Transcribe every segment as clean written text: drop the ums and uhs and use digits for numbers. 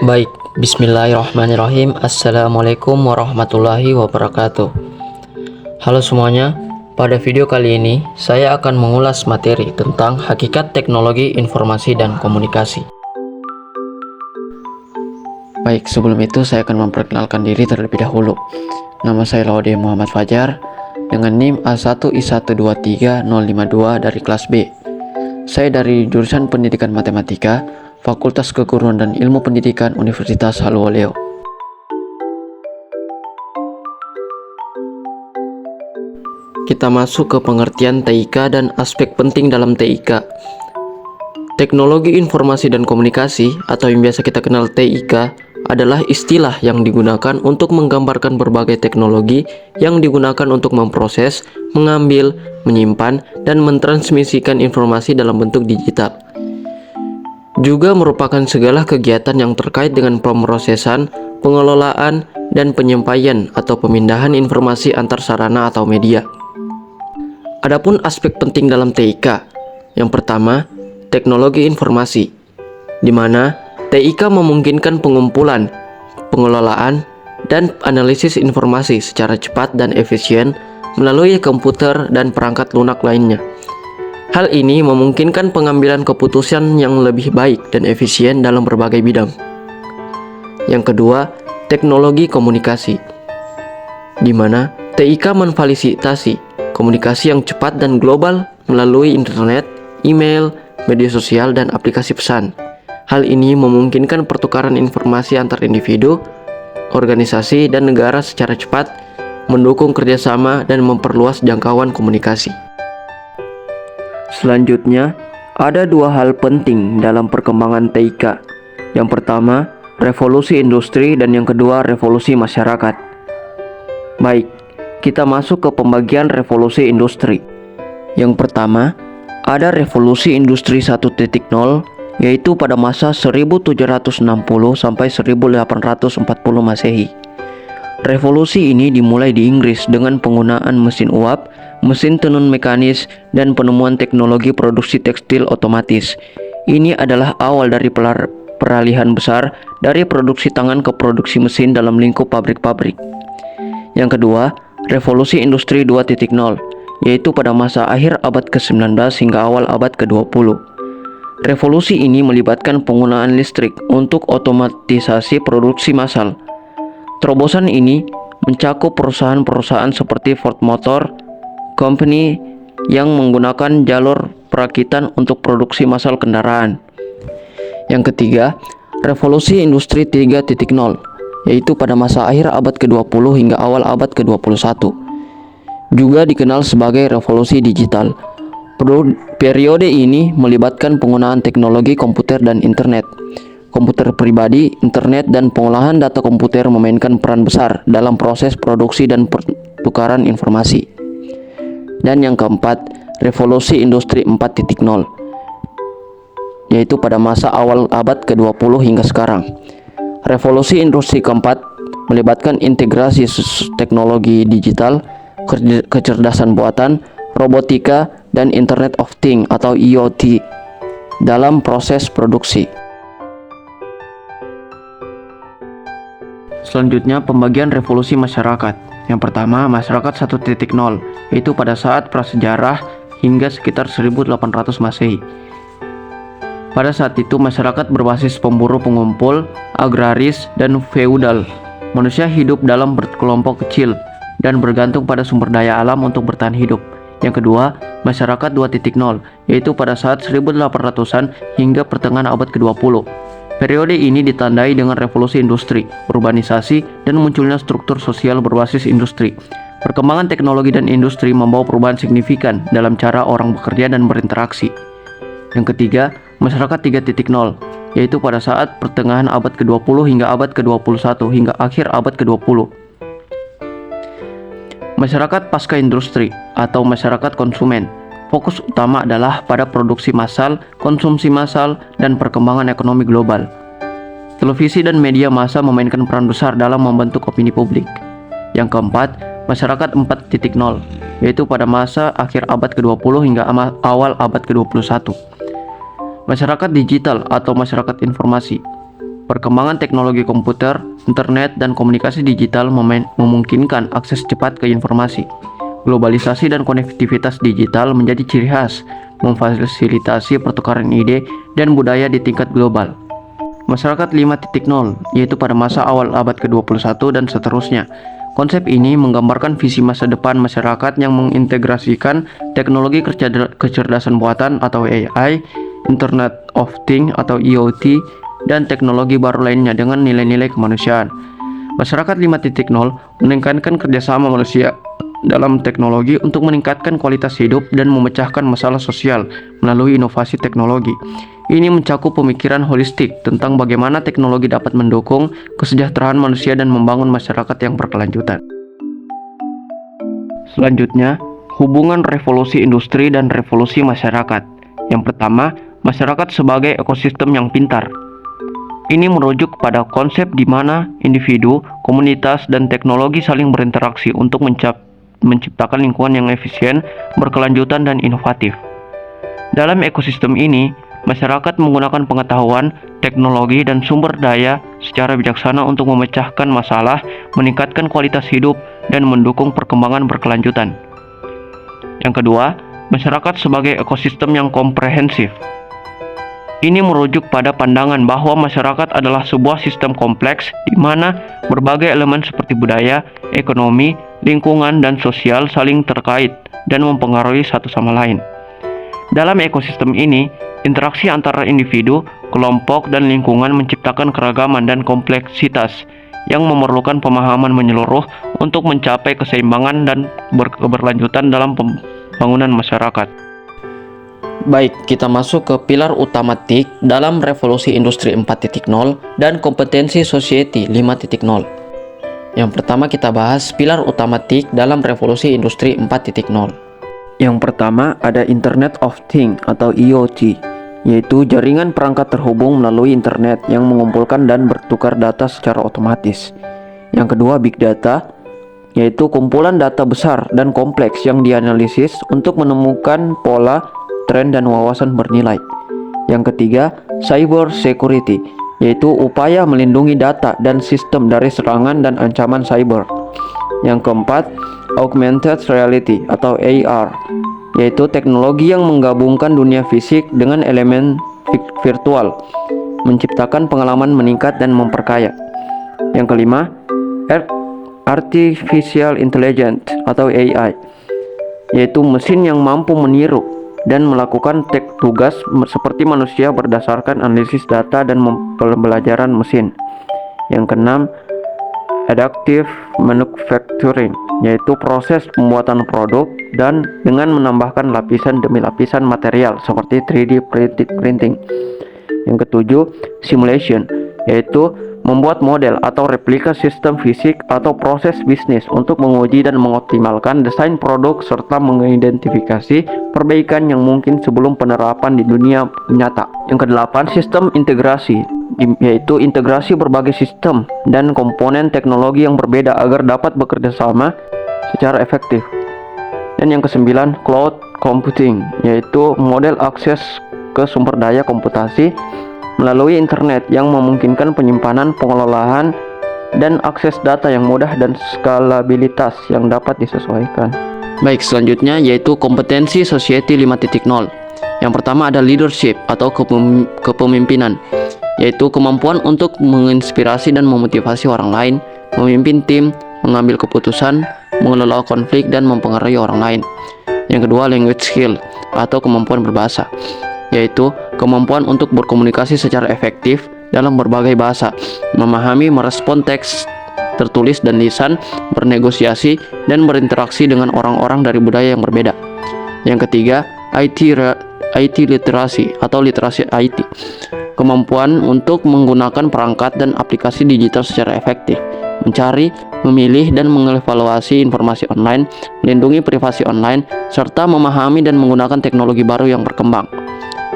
Baik, bismillahirrahmanirrahim. Assalamualaikum warahmatullahi wabarakatuh. Halo semuanya, pada video kali ini saya akan mengulas materi tentang hakikat teknologi informasi dan komunikasi. Baik, sebelum itu saya akan memperkenalkan diri terlebih dahulu. Nama saya Laude Muhammad Fajar dengan NIM A1I123052 dari kelas B. Saya dari jurusan Pendidikan Matematika, Fakultas Keguruan dan Ilmu Pendidikan Universitas Haluoleo. Kita masuk ke pengertian TIK dan aspek penting dalam TIK. Teknologi informasi dan komunikasi atau yang biasa kita kenal TIK adalah istilah yang digunakan untuk menggambarkan berbagai teknologi yang digunakan untuk memproses, mengambil, menyimpan, dan mentransmisikan informasi dalam bentuk digital. Juga merupakan segala kegiatan yang terkait dengan pemrosesan, pengelolaan, dan penyampaian atau pemindahan informasi antar sarana atau media. Adapun aspek penting dalam TIK, yang pertama, teknologi informasi, di mana TIK memungkinkan pengumpulan, pengelolaan, dan analisis informasi secara cepat dan efisien melalui komputer dan perangkat lunak lainnya. Hal ini memungkinkan pengambilan keputusan yang lebih baik dan efisien dalam berbagai bidang. Yang kedua, teknologi komunikasi, di mana TIK memfasilitasi komunikasi yang cepat dan global melalui internet, email, media sosial, dan aplikasi pesan. Hal ini memungkinkan pertukaran informasi antar individu, organisasi, dan negara secara cepat, mendukung kerjasama dan memperluas jangkauan komunikasi. Selanjutnya, ada dua hal penting dalam perkembangan TIK. Yang pertama, revolusi industri, dan yang kedua, revolusi masyarakat. Baik, kita masuk ke pembagian revolusi industri. Yang pertama, ada revolusi industri 1.0, yaitu pada masa 1760 sampai 1840 Masehi. Revolusi ini dimulai di Inggris dengan penggunaan mesin uap, mesin tenun mekanis, dan penemuan teknologi produksi tekstil otomatis. Ini adalah awal dari peralihan besar dari produksi tangan ke produksi mesin dalam lingkup pabrik-pabrik. Yang kedua, revolusi industri 2.0, yaitu pada masa akhir abad ke-19 hingga awal abad ke-20. Revolusi ini melibatkan penggunaan listrik untuk otomatisasi produksi massal. Terobosan ini mencakup perusahaan-perusahaan seperti Ford Motor Company yang menggunakan jalur perakitan untuk produksi massal kendaraan. Yang ketiga, revolusi industri 3.0, yaitu pada masa akhir abad ke-20 hingga awal abad ke-21. Juga dikenal sebagai revolusi digital. Periode ini melibatkan penggunaan teknologi komputer dan internet. Komputer pribadi, internet, dan pengolahan data komputer memainkan peran besar dalam proses produksi dan pertukaran informasi. Dan yang keempat, revolusi industri 4.0, yaitu pada masa awal abad ke-20 hingga sekarang. Revolusi industri keempat melibatkan integrasi teknologi digital, kecerdasan buatan, robotika, dan Internet of Things atau IoT dalam proses produksi. Selanjutnya, pembagian revolusi masyarakat. Yang pertama, masyarakat 1.0, yaitu pada saat prasejarah hingga sekitar 1800 Masehi. Pada saat itu, masyarakat berbasis pemburu pengumpul, agraris, dan feudal. Manusia hidup dalam berkelompok kecil dan bergantung pada sumber daya alam untuk bertahan hidup. Yang kedua, masyarakat 2.0, yaitu pada saat 1800-an hingga pertengahan abad ke-20. Periode ini ditandai dengan revolusi industri, urbanisasi, dan munculnya struktur sosial berbasis industri. Perkembangan teknologi dan industri membawa perubahan signifikan dalam cara orang bekerja dan berinteraksi. Yang ketiga, masyarakat 3.0, yaitu pada saat pertengahan abad ke-20 hingga abad ke-21 hingga akhir abad ke-20. Masyarakat pasca industri atau masyarakat konsumen. Fokus utama adalah pada produksi massal, konsumsi massal, dan perkembangan ekonomi global. Televisi dan media massa memainkan peran besar dalam membentuk opini publik. Yang keempat, masyarakat 4.0, yaitu pada masa akhir abad ke-20 hingga awal abad ke-21. Masyarakat digital atau masyarakat informasi. Perkembangan teknologi komputer, internet, dan komunikasi digital memungkinkan akses cepat ke informasi. Globalisasi dan konektivitas digital menjadi ciri khas, memfasilitasi pertukaran ide dan budaya di tingkat global. Masyarakat 5.0, yaitu pada masa awal abad ke-21 dan seterusnya. Konsep ini menggambarkan visi masa depan masyarakat yang mengintegrasikan teknologi kecerdasan buatan atau AI, Internet of Things atau IoT, dan teknologi baru lainnya dengan nilai-nilai kemanusiaan. Masyarakat 5.0 meningkatkan kerjasama manusia dalam teknologi untuk meningkatkan kualitas hidup dan memecahkan masalah sosial melalui inovasi teknologi. Ini mencakup pemikiran holistik tentang bagaimana teknologi dapat mendukung kesejahteraan manusia dan membangun masyarakat yang berkelanjutan. Selanjutnya, hubungan revolusi industri dan revolusi masyarakat. Yang pertama, masyarakat sebagai ekosistem yang pintar. Ini merujuk pada konsep di mana individu, komunitas, dan teknologi saling berinteraksi untuk menciptakan lingkungan yang efisien, berkelanjutan, dan inovatif. Dalam ekosistem ini, masyarakat menggunakan pengetahuan, teknologi, dan sumber daya secara bijaksana untuk memecahkan masalah, meningkatkan kualitas hidup, dan mendukung perkembangan berkelanjutan. Yang kedua, masyarakat sebagai ekosistem yang komprehensif. Ini merujuk pada pandangan bahwa masyarakat adalah sebuah sistem kompleks di mana berbagai elemen seperti budaya, ekonomi, lingkungan, dan sosial saling terkait dan mempengaruhi satu sama lain. Dalam ekosistem ini, interaksi antara individu, kelompok, dan lingkungan menciptakan keragaman dan kompleksitas yang memerlukan pemahaman menyeluruh untuk mencapai keseimbangan dan keberlanjutan dalam pembangunan masyarakat. Baik, kita masuk ke pilar utama TIC dalam revolusi industri 4.0 dan kompetensi society 5.0. Yang pertama kita bahas pilar utama TIC dalam revolusi industri 4.0. Yang pertama ada Internet of Things atau IoT, yaitu jaringan perangkat terhubung melalui internet yang mengumpulkan dan bertukar data secara otomatis. Yang kedua Big Data, yaitu kumpulan data besar dan kompleks yang dianalisis untuk menemukan pola, tren, dan wawasan bernilai. Yang ketiga, cyber security, yaitu upaya melindungi data dan sistem dari serangan dan ancaman cyber. Yang keempat, augmented reality atau AR, yaitu teknologi yang menggabungkan dunia fisik dengan elemen virtual, menciptakan pengalaman meningkat dan memperkaya. Yang kelima, artificial intelligence atau AI, yaitu mesin yang mampu meniru dan melakukan tugas seperti manusia berdasarkan analisis data dan pembelajaran mesin. Yang keenam, adaptive manufacturing, yaitu proses pembuatan produk dan dengan menambahkan lapisan demi lapisan material seperti 3D printing. Yang ketujuh, simulation, yaitu membuat model atau replika sistem fisik atau proses bisnis untuk menguji dan mengoptimalkan desain produk serta mengidentifikasi perbaikan yang mungkin sebelum penerapan di dunia nyata. Yang kedelapan, sistem integrasi, yaitu integrasi berbagai sistem dan komponen teknologi yang berbeda agar dapat bekerja sama secara efektif. Dan yang kesembilan, cloud computing, yaitu model akses ke sumber daya komputasi melalui internet yang memungkinkan penyimpanan, pengelolaan, dan akses data yang mudah dan skalabilitas yang dapat disesuaikan. Baik, selanjutnya yaitu kompetensi society 5.0. Yang pertama ada leadership atau kepemimpinan, yaitu kemampuan untuk menginspirasi dan memotivasi orang lain, memimpin tim, mengambil keputusan, mengelola konflik, dan mempengaruhi orang lain. Yang kedua, language skill atau kemampuan berbahasa, yaitu kemampuan untuk berkomunikasi secara efektif dalam berbagai bahasa, memahami merespon teks tertulis dan lisan, bernegosiasi, dan berinteraksi dengan orang-orang dari budaya yang berbeda. Yang ketiga, IT literasi atau literasi IT, kemampuan untuk menggunakan perangkat dan aplikasi digital secara efektif, mencari, memilih, dan mengevaluasi informasi online, melindungi privasi online, serta memahami dan menggunakan teknologi baru yang berkembang.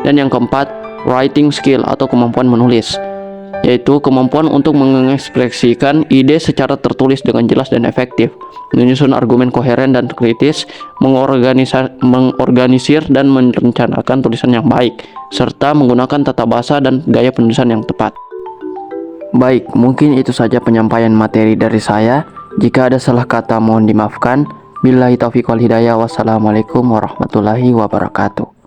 Dan yang keempat, writing skill atau kemampuan menulis, yaitu kemampuan untuk mengekspresikan ide secara tertulis dengan jelas dan efektif, menyusun argumen koheren dan kritis, mengorganisir dan merencanakan tulisan yang baik, serta menggunakan tata bahasa dan gaya penulisan yang tepat. Baik, mungkin itu saja penyampaian materi dari saya. Jika ada salah kata mohon dimaafkan. Billahi taufiq wal hidayah. Wassalamualaikum warahmatullahi wabarakatuh.